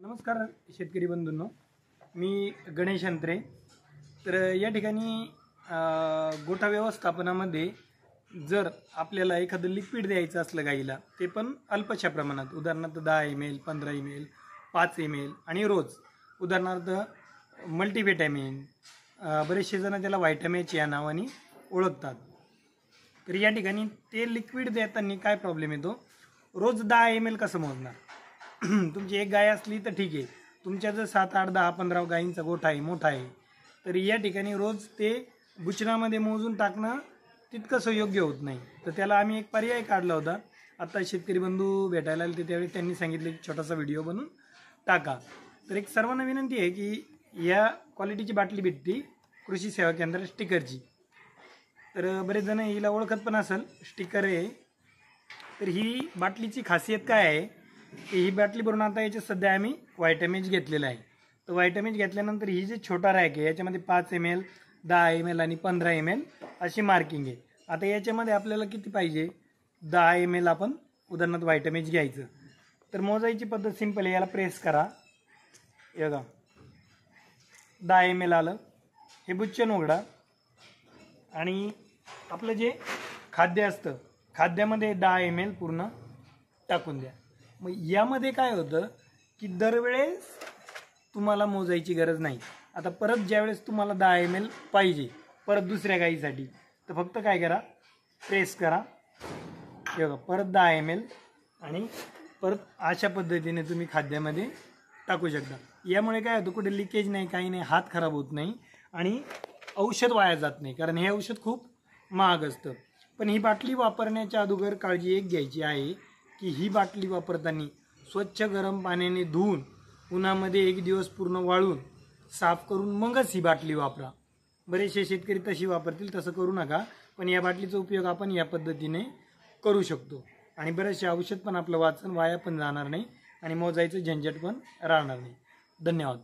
नमस्कार शेतकरी बंधूंनो, मी गणेश अंत्रे। तर या ठिकाणी गोठा व्यवस्थापनामध्ये जर आपल्याला एखादं लिक्विड द्यायचं असलं गाईला, ते पण अल्पशा प्रमाणात, उदाहरणार्थ 10 ml 15 ml 5 ml आणि रोज, उदाहरणार्थ मल्टीव्हिटॅमिन, बरेचसे जण त्याला व्हायटॅमिन या नावाने ओळखतात। तर या ठिकाणी ते लिक्विड देताना काय प्रॉब्लेम येतो, रोज 10 ml कसं मोजणार? तुमची एक गाय असली तर ठीक आहे, तुमच्या जर 7 8 10 15 गायींचा गोठा आहे, मोठा आहे, तर या ठिकाणी रोज ते बुचणामध्ये मोजून टाकणं तितकंसं योग्य होत नाही। तर त्याला आम्ही एक पर्याय काढला होता। आता शेतकरी बंधू भेटायला आले त्यावेळी त्यांनी सांगितलं की छोटासा व्हिडिओ बनवून टाका। तर एक सर्वांना विनंती आहे की या क्वालिटीची बाटली भेटते कृषी सेवा केंद्र स्टिकरची। तर बरेच जण हिला ओळखत पण असेल, स्टिकर आहे। तर ही बाटलीची खासियत काय आहे की ही बाटली भरून आता याच्यात सध्या आम्ही व्हायटॅमिन घेतलेला आहे। तर व्हायटॅमिन घेतल्यानंतर ही जे छोटा रॅक आहे याच्यामध्ये 5 ml 10 ml आणि 15 ml अशी मार्किंग आहे। आता याच्यामध्ये आपल्याला किती पाहिजे, 10 ml आपण उदाहरणार्थ व्हायटॅमिन घ्यायचं। तर मोजायची पद्धत सिंपल आहे, याला प्रेस करा, हे बघा 10 ml आलं। हे बुच्चन उघडा आणि आपलं जे खाद्य असतं, खाद्यामध्ये 10 ml पूर्ण टाकून द्या। मग यामध्ये काय होतं की दरवेळेस तुम्हाला मोजायची गरज नाही। आता परत ज्यावेळेस तुम्हाला 10 ml पाहिजे परत दुसऱ्या गाईसाठी, तर फक्त काय करा, प्रेस करा, हे बघा परत 10 ml आणि परत अशा पद्धतीने तुम्ही खाद्यामध्ये टाकू शकता। यामुळे काय होतं, कुठे लिकेज नाही, काही नाही, हात खराब होत नाही आणि औषध वाया जात नाही, कारण हे औषध खूप महाग असतं। पण ही बाटली वापरण्याच्या अगोदर काळजी एक घ्यायची आहे की ही बाटली वापरताना स्वच्छ गरम पाण्याने धुवून उन्हामध्ये 1 दिवस पूर्ण वाळून साफ करून मगच ही बाटली वापरा। बरेचसे शेतकरी तशी वापरतील, तसं करू नका। पण या बाटलीचा उपयोग आपण या पद्धतीने करू शकतो आणि बरेचसे औषध पण आपलं वाया पण जाणार नाही आणि मोजायचं झंझट पण राहणार नाही। धन्यवाद।